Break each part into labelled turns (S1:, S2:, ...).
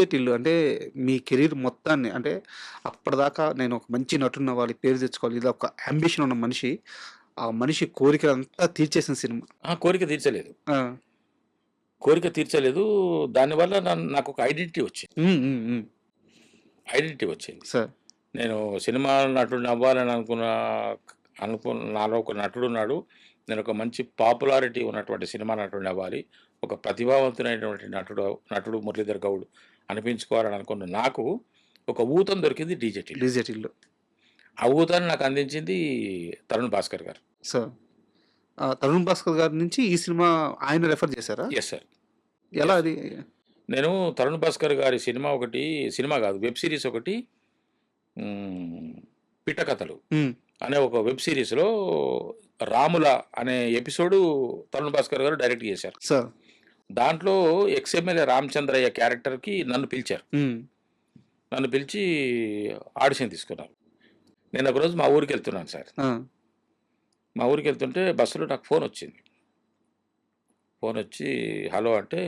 S1: టిల్లు అంటే మీ కెరీర్ మొత్తాన్ని అంటే అప్పటిదాకా నేను ఒక మంచి నటుడినవ్వాలి, పేరు తెచ్చుకోవాలి. ఇది ఒక యాంబిషన్ ఉన్న మనిషి. ఆ మనిషి కోరికలంతా తీర్చేసిన సినిమా.
S2: కోరిక తీర్చలేదు.
S1: ఆ!
S2: కోరిక తీర్చలేదు. దానివల్ల నాకొక ఐడెంటిటీ వచ్చింది.
S1: హ్మ్. హ్మ్. హ్మ్.
S2: ఐడెంటిటీ వచ్చింది.
S1: సార్.
S2: నేను సినిమా నటుడిని అవ్వాలని నాలో ఒక నటుడున్నాడు. నేనొక మంచి పాపులారిటీ ఉన్నటువంటి సినిమా నటుడిని అవ్వాలి. ఒక ప్రతిభావంతుడైనటువంటి నటుడు మురళీధర్ గౌడ్ అనిపించుకోవాలని అనుకున్న నాకు ఒక ఊతం దొరికింది 'డీజే టిల్లు'.
S1: 'డీజే టిల్లు'
S2: ఆ ఊతాన్ని నాకు అందించింది తరుణ్ భాస్కర్ గారు.
S1: సార్. 'తరుణ్ భాస్కర్' గారి నుంచి ఈ సినిమా ఆయన రిఫర్ చేసారా?
S2: Yes sir.
S1: ఎలా
S2: యెస్.
S1: అది?
S2: నేను తరుణ్ భాస్కర్ గారి సినిమా కాదు, వెబ్ సీరీస్ ఒకటి, హ్మ్, 'పిట్టకథలు'
S1: హ్మ్.
S2: అనే ఒక వెబ్ సీరీస్‌లో 'రాముల' అనే ఎపిసోడు తరుణ్ భాస్కర్ గారు డైరెక్ట్ చేశారు.
S1: సార్.
S2: దాంట్లో ఎక్స్-ఎమ్మెల్యే రామచంద్రయ్య క్యారెక్టర్‌కి నన్ను పిలిచారు.
S1: హ్మ్.
S2: నన్ను పిలిచి ఆడిషన్ తీసుకున్నారు. నేను ఒకరోజు మా ఊరికెళ్తున్నాను సార్.
S1: ఆ!
S2: మా ఊరికెళ్తుంటే బస్సులో నాకు ఫోనొచ్చింది. ఫోనొచ్చి హలో అంటే,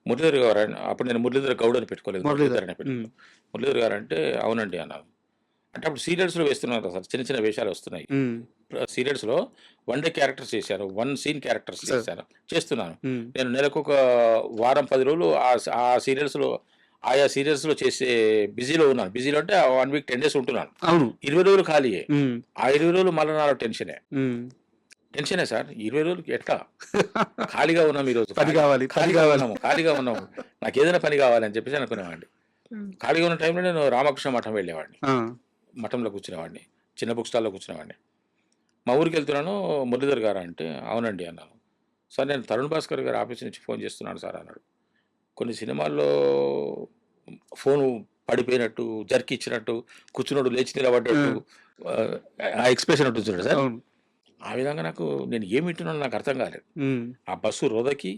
S2: మురళీధర్ గారు అప్పుడు నేను మురళీధర్ గౌడ్ అని పెట్టుకోలేదు.
S1: మురళీధర్.
S2: మురళీధర్ అనే
S1: హ్మ్.
S2: పెట్టుకున్నాను. మురళీధర్ గారంటే అవునండి అన్నాను. అంటే అప్పుడు సీరియల్స్‌లో వేస్తున్నారు కదా సార్. చిన్న చిన్న వేషాలు వస్తున్నాయి.
S1: హ్మ్.
S2: సీరియల్స్‌లో వన్ డే క్యారెక్టర్స్ చేశాను. One scene characters
S1: sir.
S2: చేస్తున్నాను.
S1: హ్మ్.
S2: నేను నెలకొక వారం 10 రోజులు ఆ సీరియల్స్‌లో ఆయా సీరియల్స్‌లో చేసే బిజీలో ఉన్నాను. బిజీలో అంటే 1 వీక్ 10 డేస్ ఉంటున్నాను.
S1: అవును.
S2: 20 రోజులు ఖాళీయే.
S1: హ్మ్.
S2: ఆ 20 రోజులు మళ్ళా నాలో టెన్షనే.
S1: హ్మ్.
S2: టెన్షనే సార్. 20 రోజులకి ఎట్లా? ఖాళీగా ఉన్నాం ఈరోజు.
S1: పని కావాలి. పని
S2: ఖాళీగా
S1: కావాలి.
S2: ఉన్నాము. ఖాళీగా ఉన్నాము. నాకేదైనా పని కావాలి అని చెప్పేసి అనుకునేవాడిని.
S1: హ్మ్.
S2: ఖాళీగా ఉన్న టైంలో నేను రామకృష్ణ మఠం వెళ్ళేవాడిని.
S1: ఆ!
S2: మఠంలో కూర్చునేవాడిని. చిన్న బుక్ స్టాల్‌లో కూర్చునేవాడిని. మా ఊరికెళ్తున్నాను, మురళీధర్ గారా అంటే, అవునండి అన్నాను. సార్ నేను తరుణ్ భాస్కర్ గారి ఆఫీస్ నుంచి ఫోన్ చేస్తున్నాను సార్ అన్నాడు. కొన్ని సినిమాల్లో ఫోను పడిపోయినట్టు, జర్క్ ఇచ్చినట్టు, కూర్చున్నోడు లేచి
S1: ఆ!
S2: నిలబడ్డట్టు, ఆహ్, ఆ ఎక్స్‌ప్రెషన్ ఉంటుంది చూడండి సార్.
S1: అవును.
S2: ఆ విధంగా నేను ఏం వింటున్నానో నాకు అర్థం కాలేదు.
S1: హ్మ్.
S2: ఆ బస్సు రోదకి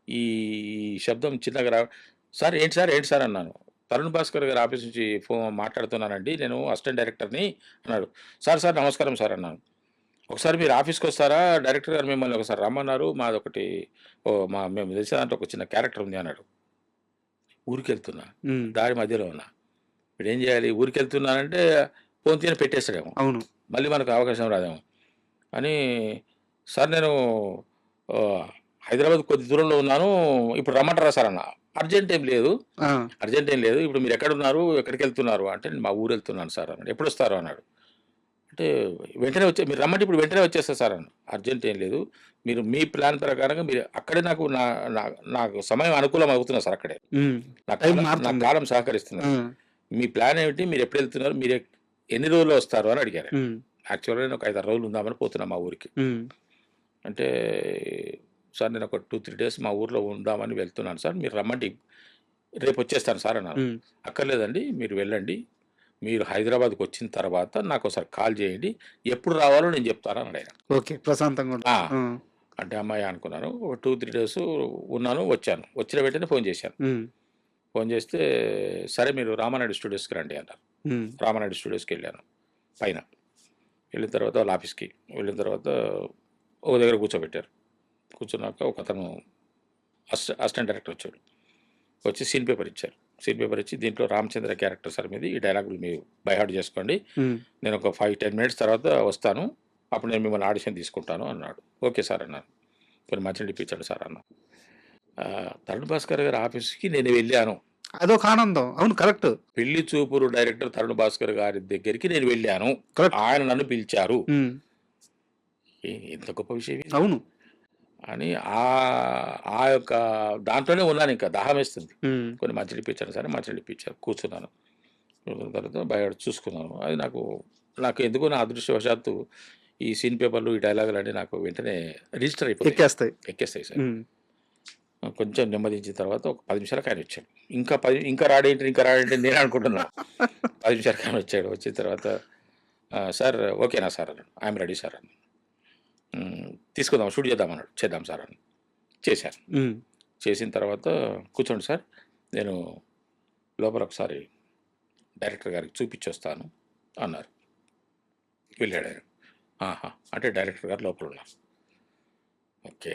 S2: ఈ శబ్దం చిన్నగా సార్ ఏంటి సార్? ఏంటి సార్? అన్నాను. తరుణ్ భాస్కర్ గారి ఆఫీస్ నుంచి మాట్లాడుతున్నానండి. నేను అసిస్టెంట్ డైరెక్టర్‌ని అన్నాడు. సార్ నమస్కారం సార్ అన్నాను. ఒకసారి మీరు ఆఫీస్‌కొస్తారా? డైరెక్టర్ గారు మిమ్మల్ని ఒకసారి రమ్మన్నారు. మాదొకటి మేము చేసే దాంట్లో ఒక చిన్న క్యారెక్టర్ ఉంది అన్నాడు. ఊరికెళ్తున్నా.
S1: హ్మ్.
S2: దారి మధ్యలో ఉన్నా. ఇప్పుడేం చేయాలి? ఊరికెళ్తున్నానంటే ఫోన్ తీయని పెట్టేస్తాడేమో.
S1: అవును.
S2: మళ్ళీ మనకు అవకాశం రాదేమో అని, సార్ నేను ఆహ్, హైదరాబాద్ కొద్ది దూరంలో ఉన్నాను. ఇప్పుడు రమ్మంటారా సార్ అన్నా. అర్జెంట్ ఏం లేదు.
S1: ఆ!
S2: అర్జెంట్ ఏం లేదు. ఇప్పుడు మీరెక్కడున్నారు? ఎక్కడికెళ్తున్నారు? అంటే నేను మా ఊరెళ్తున్నాను సార్ అన్నాడు. ఎప్పుడొస్తారు అన్నాడు. అంటే వెంటనే మీరు రమ్మంటే ఇప్పుడు వెంటనే వచ్చేస్తా సార్ అన్నా. అర్జెంట్ ఏం లేదు. మీరు మీ ప్లాన్ ప్రకారంగా మీరు అక్కడే నాకు నా నా నాకు సమయం అనుకూలం అవుతున్నది సార్ అక్కడే.
S1: హ్మ్. టైం మారుతుంది.
S2: కాలం
S1: ఆ!
S2: సహకరిస్తున్నది. మీ ప్లాన్ ఏమిటి? మీరెప్పుడెళ్తున్నారు? ఎన్ని రోజుల్లో వస్తారు అని అడిగారు.
S1: హ్మ్.
S2: యాక్చువల్‌గా నేను ఒక 5, 6 రోజులు ఉందామని పోతున్నా మా ఊరికి.
S1: హ్మ్.
S2: అంటే సార్ నేను ఒక 2, 3 డేస్ మా ఊర్లో ఉందామని వెళ్తున్నాను సార్. మీరు రమ్మంటే రేపొచ్చేస్తాను సార్ అన్నాను.
S1: హ్మ్.
S2: అక్కర్లేదండి మీరు వెళ్ళండి. మీరు హైదరాబాద్‌కొచ్చిన తర్వాత నాకోసారి కాల్ చేయండి. ఎప్పుడు రావాలో నేను చెప్తాను అన్నాడాయన.
S1: ఓకే. ప్రశాంతంగా
S2: ఆ!
S1: ఉంటుంది. ఆ!
S2: అంటే హమ్మయ్య! అనుకున్నాను. ఒక 2, 3 డేస్ ఉన్నాను, వచ్చాను. వచ్చిన వెంటనే ఫోన్ చేశాను.
S1: హ్మ్.
S2: ఫోన్ చేస్తే, సరే మీరు రామానాయుడు స్టూడియోస్‌కి రండి అన్నారు.
S1: హ్మ్.
S2: రామానాయుడు స్టూడియోస్‌కెళ్ళాను పైన. వెళ్ళిన తర్వాత వాళ్ళ ఆఫీస్‌కి. వెళ్ళిన తర్వాత ఒక దగ్గర కూర్చోబెట్టారు. కూర్చున్నాక ఒకతను అసిస్టెంట్ డైరెక్టర్ వచ్చాడు. వచ్చి సీన్ పేపర్ ఇచ్చారు. సీన్ పేపర్ ఇచ్చి దీంట్లో రామచంద్ర క్యారెక్టర్ సార్ మీది. ఈ డైలాగులు మీరు బై హార్ట్ చేసుకోండి.
S1: హ్మ్.
S2: నేను ఒక 5, 10 మినిట్స్ తర్వాత వస్తాను. అప్పుడు నేను మిమ్మల్ని ఆడిషన్ తీసుకుంటాను అన్నాడు. ఓకే సార్ అన్నాను. కొన్ని మంచినీళ్ళు ఇప్పించండి సార్ అన్నా. తరుణ్ భాస్కర్ గారి ఆఫీస్‌కి నేను వెళ్ళాను.
S1: అదొక ఆనందం. అవును. కరెక్ట్.
S2: పెళ్లి చూపులు డైరెక్టర్ తరుణ్ భాస్కర్ గారి దగ్గరికి నేను వెళ్ళాను.
S1: కరెక్ట్.
S2: ఆయన నన్ను పిలిచారు.
S1: హ్మ్.
S2: ఎంత గొప్ప విషయం ఇది.
S1: అవును.
S2: అని ఆ యొక్క దాంట్లోనే ఉన్నానింక. దాహమేస్తుంది.
S1: హ్మ్.
S2: కొన్ని మంచినీళ్ళు ఇప్పించండి సార్. మంచినీళ్ళు ఇప్పించారు. కూర్చున్నాను. కూర్చున్న తర్వాత బయట చూసుకున్నాను. అది నాకు ఎందుకో నా అదృష్టవశాత్తు ఈ సీన్ పేపర్‌లు, ఈ డైలాగులన్నీ నాకు వెంటనే రిజిస్టర్ అయిపోతాయి.
S1: ఎక్కేస్తాయి.
S2: ఎక్కేస్తాయి సార్.
S1: హ్మ్.
S2: కొంచెం నెమ్మదించిన తర్వాత ఒక 10 నిమిషాలకి ఆయనొచ్చాడు. ఇంకా రాడేంటి నేనే అనుకుంటున్నా. 10 నిమిషాలకి ఆయనొచ్చాడు. వచ్చిన తర్వాత సార్ ఓకేనా సార్ అన్నాడు. ఐయామ్ రెడీ సార్ అన్నాను. తీసుకుందాం షూట్ చేద్దాం అన్నాడు. చేద్దాం సార్ అని. చేశాను.
S1: హ్మ్.
S2: చేసిన తర్వాత కూర్చోండి సార్. నేను లోపల ఒకసారి డైరెక్టర్ గారికి చూపించొస్తాను అన్నారు. వెళ్ళాడాయన. ఆహా! అంటే డైరెక్టర్ గారు లోపలున్నారు. ఓకే.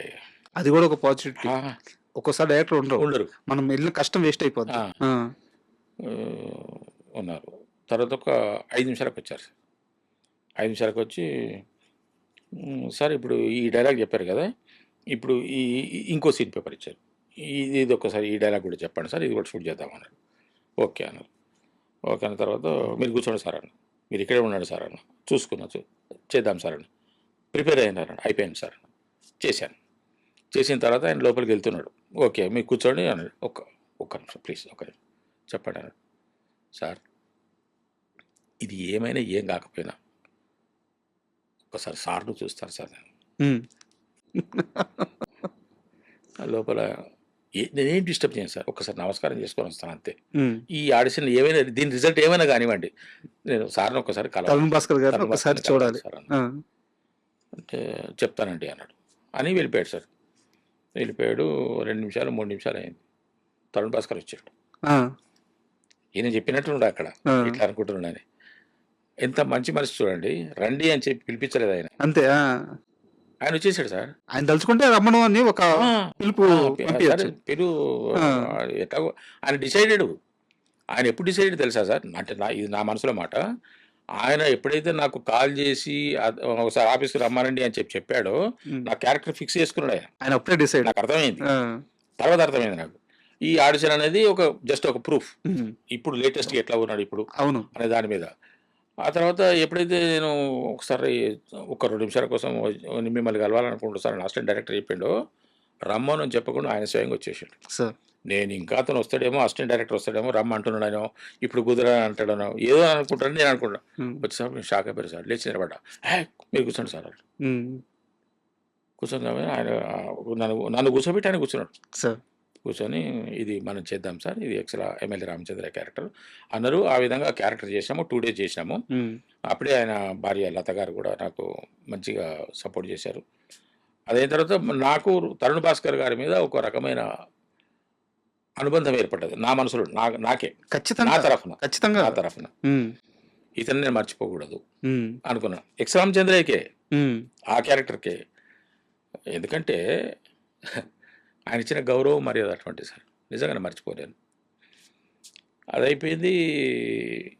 S1: అది గూడా ఒక పాజిటివిటీ.
S2: ఆ!
S1: ఒక్కోసారి డైరెక్టర్ ఉండరు.
S2: ఉండరు.
S1: మనం ఎళ్ళిన కష్టం వేస్ట్ అయిపోద్ది.
S2: ఆ!
S1: ఆ!
S2: ఉన్నారు. తర్వాత ఒక 5 నిమిషాలకు వచ్చారు సార్. 5 నిమిషాలకు వచ్చి సార్ ఇప్పుడు ఈ డైలాగ్ చెప్పారు కదా! ఇప్పుడు ఇంకో సీన్ పేపర్ ఇచ్చారు. ఇది ఒక్కసారి ఈ డైలాగ్ కూడా చెప్పండి సార్. ఇది కూడా షూట్ చేద్దాం అన్నారు. ఓకే అన్నారు. ఓకే అన్న తర్వాత మీరు కూర్చోండి సార్ అన్న. మీరు ఇక్కడే ఉండండి సార్ అన్న. చూసుకున్నా చేద్దాం సార్ అన్న. ప్రిపేర్ అయినారన్న. అయిపోయింది సార్ అన్న. చేశాను. చేసిన తర్వాత ఆయన లోపలికి వెళ్తున్నాడు. ఓకే మీరు కూర్చోండి అన్నాడు. ఒక్క నిమిషం ప్లీజ్ ఒక్క నిమిషం చెప్పండి అన్నాడు. సార్ ఇది ఏమైనా ఏం కాకపోయినా ఒక్కసారి సార్ను చూస్తాను సార్ నేను.
S1: హ్మ్.
S2: లోపల నేనేం డిస్టర్బ్ చేయను సార్. ఒక్కసారి నమస్కారం చేసుకొని వస్తాను అంతే.
S1: హ్మ్.
S2: ఈ ఆడిషన్ ఏమైనా దీని రిజల్ట్ ఏమైనా కానివ్వండి. నేను సార్‌ని ఒక్కసారి
S1: తరుణ్ భాస్కర్ గారిని
S2: తరుణ్
S1: ఒకసారి
S2: భాస్కర్‌ని కలవాలి
S1: చూడాలి.
S2: సార్
S1: ఆ!
S2: అన్నాడు. అంటే చెప్తానండి అన్నాడు. అని వెళ్ళిపోయాడు సార్. వెళ్ళిపోయాడు. 2 నిమిషాలు, 3 నిమిషాలు అయింది. తరుణ్ భాస్కర్ వచ్చాడు.
S1: ఆ!
S2: ఈయన చెప్పినట్టున్నాడు అక్కడ.
S1: ఆ!
S2: ఇట్లా అనుకుంటున్నాడని. ఎంత మంచి మనిషి చూడండి. రండి అని చెప్పి పిలిపించలేదు ఆయన.
S1: అంతే. ఆ!
S2: ఆయన వచ్చేసాడు సార్.
S1: ఆయన తలుచుకుంటే రమ్మను అని ఒక
S2: ఆ!
S1: పిలుపు
S2: ఆ! సరే
S1: పంపియచ్చు.
S2: ఆ,
S1: ఆ!
S2: ఎట్లాగో ఆయన డిసైడెడ్. ఆయన ఎప్పుడు డిసైడెడ్ తెలుసా సార్? అంటే ఇది నా మనసులో మాట. ఆయన ఎప్పుడైతే నాకు కాల్ చేసి ఒకసారి ఆఫీస్‌కి రమ్మనండి అని చెప్పాడో,
S1: హ్మ్.
S2: నా క్యారెక్టర్ ఫిక్స్ చేసుకున్నాడు ఆయన.
S1: ఆయన అప్పుడే డిసైడ్.
S2: నాకు అర్థమైంది.
S1: ఆ!
S2: తర్వాత అర్థమైంది నాకు. ఈ ఆడిషన్ అనేది జస్ట్ ఒక ప్రూఫ్.
S1: హ్మ్.
S2: ఇప్పుడు లేటెస్ట్‌గా ఎట్లా ఉన్నాడు ఇప్పుడు
S1: అవును.
S2: అనే దాని మీద. ఆ తర్వాత ఎప్పుడైతే నేను ఒకసారి ఒక 2 నిమిషాల కోసం మిమ్మల్ని కలవాలనుకుంటున్నా సార్ అని అసిస్టెంట్ డైరెక్టర్ చెప్పిండో, రమ్మనని చెప్పకుండా ఆయన స్వయంగా వచ్చేసాడు.
S1: సార్.
S2: నేను ఇంకా అతను వస్తాడేమో, అసిస్టెంట్ డైరెక్టర్ వస్తాడేమో, రమ్మంటున్నాడేమో, ఇప్పుడు కుదరని అంటాడనో, ఏదో అనుకుంటానని నేను అనుకున్నా.
S1: హ్మ్.
S2: వచ్చేసరికి నేను షాక్ అయిపోయాను సార్. లేచి నిలబడ్డా. మీరు కూర్చోండి సార్ అన్నాడు.
S1: హ్మ్.
S2: కూర్చోగానే ఆయన నన్ను కూర్చోబెట్టి ఆయన కూర్చున్నాడు.
S1: సార్.
S2: కూర్చొని ఇది మనం చేద్దాం సార్. ఇది ఎమ్మెల్యే రామచంద్ర క్యారెక్టర్ అన్నారు. ఆ విధంగా క్యారెక్టర్ చేసినాము. 2 డేస్ చేసినాము.
S1: హ్మ్.
S2: అప్పుడే ఆయన భార్య లత గారు కూడా నాకు మంచిగా సపోర్ట్ చేశారు. అదైన తర్వాత నాకు తరుణ్ భాస్కర్ గారి మీద ఒక రకమైన అనుబంధం ఏర్పడ్డది. నా మనసులో నాకే. నా
S1: ఖచ్చితంగా.
S2: తరఫున.
S1: ఖచ్చితంగా.
S2: నా తరఫున.
S1: హ్మ్.
S2: ఇతన్ని నేను మర్చిపోకూడదు
S1: హ్మ్.
S2: అనుకున్నా. ఎక్స్ రామచంద్రయ్యకే.
S1: హ్మ్.
S2: ఆ క్యారెక్టర్‌కే. ఎందుకంటే ఆయన ఇచ్చిన గౌరవం, మర్యాద అటువంటిది సార్. నిజంగానే మర్చిపోలేను. అదయిపోయింది.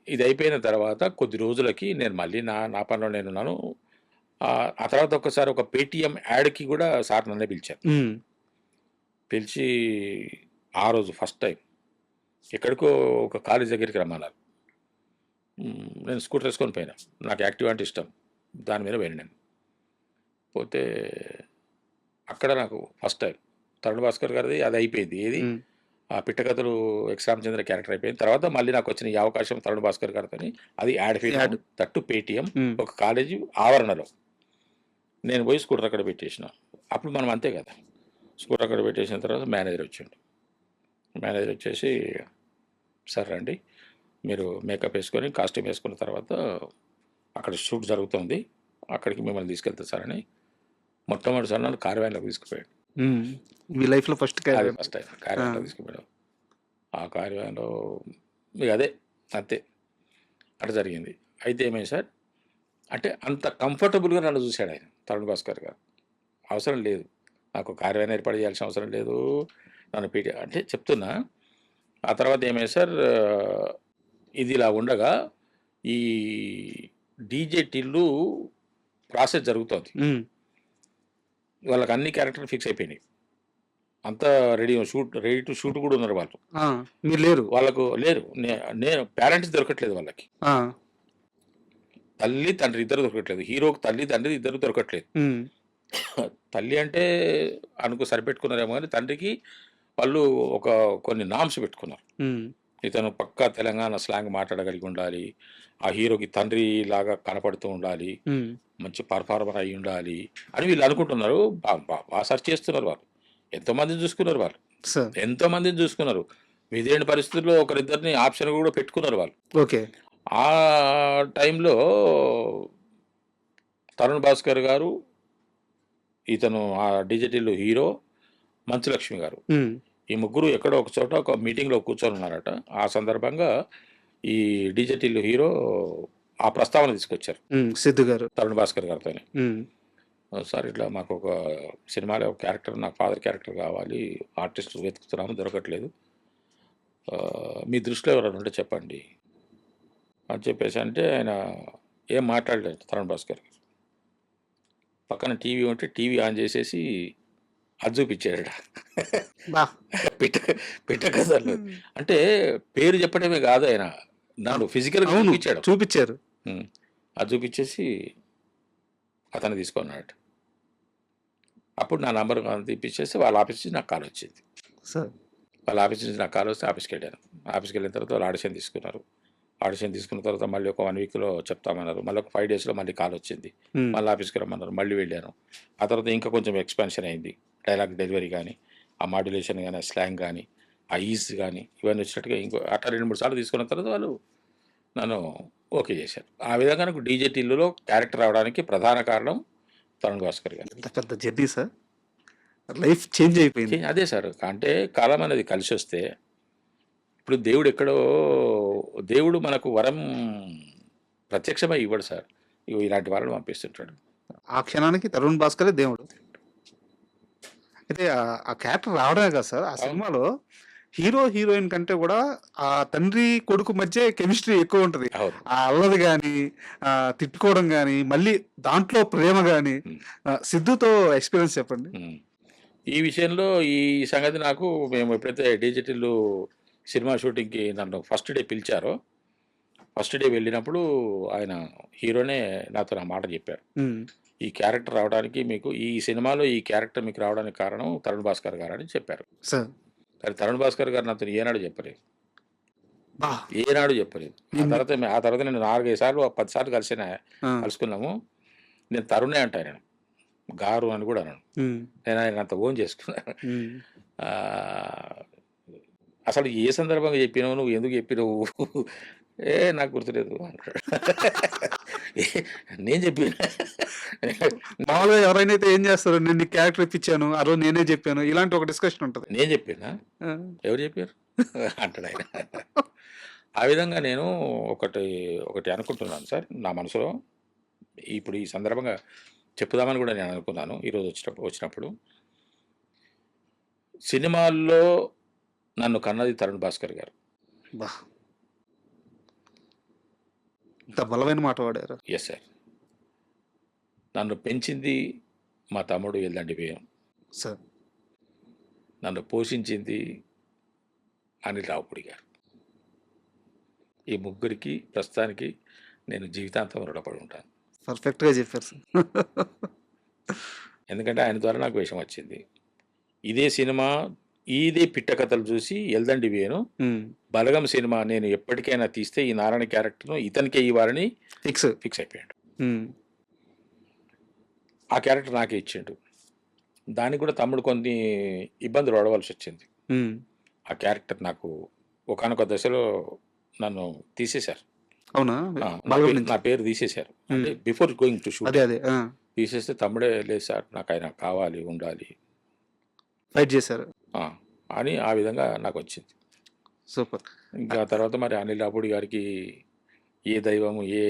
S2: ఇది అయిపోయిన తర్వాత కొద్ది రోజులకి నేను మళ్ళీ నా పనిలో నేనున్నాను. ఆ తర్వాత ఒక్కసారి ఒక పేటీఎం యాడ్‌కి కూడా సార్ నన్నే పిలిచారు.
S1: హ్మ్.
S2: పిలిచి ఆ రోజు ఫస్ట్ టైం ఎక్కడికో ఒక కాలేజ్ దగ్గరికి రమ్మన్నారు. నేను స్కూటర్ ఏసుకొని పోయినా. నాకు యాక్టివా అంటే ఇష్టం. దాని మీద పోయాను నేను. పోతే అక్కడ నాకు ఫస్ట్ టైం తరుణ్ భాస్కర్ గారిది అది అయిపోయింది. ఏది
S1: హ్మ్.
S2: ఆ పిట్టకథలు ఎక్స్ రామచంద్ర క్యారెక్టర్ అయిపోయింది. తర్వాత మళ్ళీ నాకొచ్చిన ఈ అవకాశం తరుణ్ భాస్కర్ గారితోని అది ad film,
S1: add.
S2: That Paytm
S1: హ్మ్.
S2: ఒక కాలేజీ ఆవరణలో. నేను పోయి స్కూటర్ అక్కడ పెట్టేసిన. అప్పుడు మనం అంతే కదా! స్కూటర్ అక్కడ పెట్టేసిన తర్వాత మేనేజర్ వచ్చిండు. మేనేజర్ వచ్చేసి సార్ రండి. మీరు మేకప్ వేసుకొని, కాస్ట్యూమ్ వేసుకున్న తర్వాత అక్కడ షూట్ జరుగుతుంది. అక్కడికి మిమ్మల్ని తీసుకెళ్తా సార్ అని మొట్టమొదటిసారి నన్ను కార్యాలయంలోకి తీసుకుపోయాడు.
S1: హ్మ్. మీ లైఫ్‌లో ఫస్ట్
S2: అది
S1: క్యారియర్.
S2: ఫస్ట్ టైం
S1: ఆ!
S2: కార్యాలయంలో తీసుకుపోయాడు. ఆ కార్యాలయంలో ఇక అదే అంతే. అట్లా జరిగింది. అయితే ఏమైంది సార్, అంటే అంత కంఫర్టబుల్‌గా నన్ను చూసాడు ఆయన తరుణ్ భాస్కర్ గారు. అవసరం లేదు. నాకు కార్యాలయం ఏర్పాటు చేయాల్సిన అవసరం లేదు. నన్ను అంటే చెప్తున్నా. ఆ తర్వాత ఏమైంది సార్, ఇది ఇలా ఉండగా ఈ డీజే టిల్లు ప్రాసెస్ జరుగుతోంది.
S1: హ్మ్.
S2: వాళ్ళకి అన్ని క్యారెక్టర్‌లు ఫిక్స్ అయిపోయినాయి. అంతా రెడీ టు షూట్ కూడా ఉన్నారు వాళ్ళు.
S1: ఆ! మీరు లేరు.
S2: వాళ్ళకు లేరు. నేను పేరెంట్స్ దొరకట్లేదు వాళ్ళకి.
S1: ఆ!
S2: తల్లి, తండ్రి ఇద్దరు దొరకట్లేదు. హీరోకి తల్లి, తండ్రి ఇద్దరు దొరకట్లేదు.
S1: హ్మ్.
S2: తల్లి అంటే సరిపెట్టుకున్నారేమో గానీ, తండ్రికి వాళ్ళు కొన్ని నార్మ్స్ పెట్టుకున్నారు.
S1: హ్మ్.
S2: ఇతను పక్కా తెలంగాణ స్లాంగ్ మాట్లాడగలిగి ఉండాలి. ఆ హీరోకి తండ్రిలాగా కనపడుతూ ఉండాలి.
S1: హ్మ్.
S2: మంచి పర్ఫార్మర్ అయ్యి ఉండాలి అని వీళ్ళు అనుకుంటున్నారు. సెర్చ్ చేస్తున్నారు వాళ్ళు. ఎంతోమందిని చూసుకున్నారు వాళ్ళు.
S1: సార్.
S2: ఎంతోమందిని చూసుకున్నారు. విధిలేని పరిస్థితుల్లో ఒకరిద్దరిని ఆప్షన్ కూడా పెట్టుకున్నారు వాళ్ళు.
S1: ఓకే.
S2: ఆ టైంలో తరుణ్ భాస్కర్ గారు, ఇతను ఆ డిజిటల్ హీరో మంచులక్ష్మి గారు.
S1: హ్మ్.
S2: ఈ ముగ్గురు ఎక్కడో ఒక చోట ఒక మీటింగ్‌లో కూర్చొని ఉన్నారట. ఆ సందర్భంగా ఈ డిజిటల్ హీరో ఆ ప్రస్తావన తీసుకొచ్చారు
S1: హ్మ్. సిద్ధు గారు.
S2: తరుణ్ భాస్కర్ గారితోని.
S1: హ్మ్.
S2: సార్ ఇట్లా మాకు ఒక సినిమాలో ఒక క్యారెక్టర్ నాకు ఫాదర్ క్యారెక్టర్ కావాలి. ఆర్టిస్ట్ వెతుకుతున్నాము దొరకట్లేదు. మీ దృష్టిలో ఎవరైనా ఉంటే చెప్పండి అని చెప్పేసి అంటే ఆయన ఏం మాట్లాడలేదు తరుణ్ భాస్కర్ గారు. పక్కన టీవీ ఉంటే టీవీ ఆన్ చేసేసి అది చూపించాడు.
S1: బా!
S2: పిట్ట పిట్ట కథలు. అంటే పేరు చెప్పడమే కాదు ఆయన. నన్ను ఫిజికల్‌గా
S1: అవును.
S2: చూపించాడు.
S1: చూపిచ్చారు.
S2: హ్మ్. అది చూపించేసి అతన్ని తీసుకున్నాడట. అప్పుడు నా నంబర్ ఇప్పించేసి వాళ్ళ ఆఫీస్ నుంచి నాకు కాల్ వచ్చింది.
S1: సార్.
S2: వాళ్ళ ఆఫీస్ నుంచి నాకు కాల్ వస్తే ఆఫీస్‌కెళ్ళాను. ఆఫీస్‌కెళ్ళిన తర్వాత వాళ్ళు ఆడిషన్ తీసుకున్నారు. ఆడిషన్ తీసుకున్న తర్వాత మళ్ళీ ఒక 1 వీక్‌లో చెప్తామన్నారు. మళ్ళీ ఒక 5 డేస్‌లో మళ్ళీ కాల్ వచ్చింది.
S1: హ్మ్.
S2: మళ్ళీ ఆఫీస్‌కి రమ్మన్నారు. మళ్ళీ వెళ్ళాను. ఆ తర్వాత ఇంకా కొంచెం ఎక్స్‌పాన్షన్ అయింది. డైలాగ్ డెలివరీ గానీ, ఆ మాడ్యులేషన్ గానీ, ఆ స్లాంగ్ గానీ, ఆ ఈజ్ గానీ ఇవన్నీ వచ్చినట్టుగా అట్లా 2, 3 సార్లు తీసుకున్న తర్వాత వాళ్ళు నన్ను ఓకే చేశారు. ఆ విధంగా నాకు డీజే టిల్లులో క్యారెక్టర్ రావడానికి ప్రధాన కారణం తరుణ్ భాస్కర్ గారు.
S1: ఎంత పెద్ద జర్నీ సార్. లైఫ్ చేంజ్ అయిపోయింది.
S2: అదే సార్. అంటే కాలం అనేది కలిసొస్తే ఇప్పుడు దేవుడు మనకు వరం ప్రత్యక్షమై ఇవ్వడు సార్. ఇగో ఇలాంటి వాళ్ళని పంపిస్తుంటాడు.
S1: ఆ క్షణానికి 'తరుణ్ భాస్కరే' దేవుడు. అయితే ఆ క్యారెక్టర్ రావడమే కాదు సార్. ఆ
S2: అవును.
S1: సినిమాలో హీరో, హీరోయిన్ కంటే కూడా ఆ తండ్రి, కొడుకు మధ్య కెమిస్ట్రీ ఎక్కువుంటది.
S2: అవును.
S1: ఆ అల్లరి గాని, తిట్టుకోవడం గాని, మళ్ళీ దాంట్లో ప్రేమ గాని,
S2: హ్మ్.
S1: సిద్దుతో ఎక్స్‌పీరియన్స్ చెప్పండి?
S2: హ్మ్. ఈ విషయంలో ఈ సంగతి నాకు మేము ఎప్పుడైతే డిజిటల్ సినిమా షూటింగ్‌కి నన్ను ఫస్ట్ డే పిలిచారో, ఫస్ట్ డే వెళ్ళినప్పుడు ఆయన హీరోనే నాతోని ఆ మాట చెప్పారు.
S1: హ్మ్.
S2: ఈ క్యారెక్టర్ రావడానికి ఈ సినిమాలో ఈ క్యారెక్టర్ మీకు రావడానికి కారణం తరుణ్ భాస్కర్ గారని చెప్పారు.
S1: సార్.
S2: కానీ తరుణ్ భాస్కర్ గారు నాతోని ఏనాడు చెప్పలేదు.
S1: అబ్బా!
S2: ఏనాడు చెప్పలేదు.
S1: నిన్ను
S2: ఆ తర్వాత నేను 4, 5 సార్లు 10 సార్లు
S1: ఆ!
S2: కలుసుకున్నాము. నేను తరుణే అంటా ఆయనను. గారు అని కూడా అనను.
S1: హ్మ్.
S2: నేను ఆయనని అంత ఓన్ చేసుకున్నాను.
S1: హ్మ్.
S2: ఆహ్, అసలు ఏ సందర్భంగా చెప్పినావు? నువ్వు ఎందుకు చెప్పినవు? నాకు గుర్తులేదు అంటాడు. నేను చెప్పినా.
S1: మామూలుగా ఎవరైనా అయితే ఏం చేస్తారు? నేను నీకు క్యారెక్టర్ ఇప్పించాను. ఆ రోజు నేనే చెప్పాను. ఇలాంటి ఒక డిస్కషన్ ఉంటది.
S2: నేను చెప్పినా?
S1: ఆ!
S2: ఎవరు చెప్పారు? అంటాడాయన. ఆ విధంగా నేను ఒకటి ఒకటి అనుకుంటున్నాను సార్ నా మనసులో. ఇప్పుడు ఈ సందర్భంగా చెప్పుదామని కూడా నేను అనుకున్నాను ఈరోజు వచ్చినప్పుడు. సినిమాల్లో నన్ను కన్నది తరుణ్ భాస్కర్ గారు.
S1: అబ్బా! ఎంత బలమైన మాట వాడారు.
S2: Yes sir. నన్ను పెంచింది మా తమ్ముడు ఎల్లండి వేణు.
S1: సార్.
S2: నన్ను పోషించింది అనిల్ రావుపూడి గారు. ఈ ముగ్గురికి ప్రస్తుతానికి నేను జీవితాంతం రుణపడి ఉంటాను.
S1: పర్ఫెక్ట్‌గా చెప్పారు సార్.
S2: ఎందుకంటే ఆయన ద్వారా నాకు విషయం వచ్చింది. ఇదే సినిమా ఇదే పిట్ట కథలు చూసి ఎల్దండి వేణు
S1: హ్మ్.
S2: బలగం సినిమా నేను ఎప్పటికైనా తీస్తే ఈ నారాయణ క్యారెక్టర్‌ను ఇతనికే ఇవ్వాలని
S1: ఫిక్స్.
S2: ఫిక్స్ అయిపోయాడు.
S1: హ్మ్.
S2: ఆ క్యారెక్టర్ నాకే ఇచ్చిండు. దానికి కూడా తమ్ముడు కొన్ని ఇబ్బందులు పడవలసొచ్చింది.
S1: హ్మ్.
S2: ఆ క్యారెక్టర్ నాకు ఒకానొక దశలో నన్ను తీసేశారు.
S1: అవునా?
S2: ఆ!
S1: బలగం నుంచి.
S2: నా పేరు తీసేశారు. అంటే
S1: హ్మ్.
S2: Before going to shoot.
S1: అదే. ఆ!
S2: తీసేస్తే తమ్ముడే లేదు సార్ నాకాయన కావాలి, ఉండాలి.
S1: ఫైట్ చేశారు.
S2: ఆ! అని ఆ విధంగా నాకొచ్చింది.
S1: సూపర్.
S2: ఇంకా తర్వాత మరి అనిల్ రావుపూడి గారికి ఏ దైవము ఏ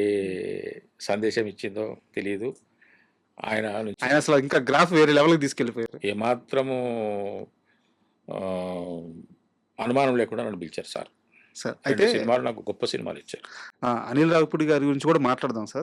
S2: సందేశం ఇచ్చిందో తెలీదు. ఆయన నుంచి
S1: ఆయన అసలు ఇంకా గ్రాఫ్ వేరే లెవెల్‌కి తీసుకెళ్ళిపోయారు.
S2: ఏమాత్రము ఆహ్, అనుమానం లేకుండా నన్ను పిలిచారు సార్.
S1: సార్
S2: 2
S1: అయితే
S2: సినిమాలు నాకు గొప్ప సినిమాలిచ్చారు.
S1: అనిల్ రావిపూడి గారి గురించి కూడా మాట్లాడదాం సార్.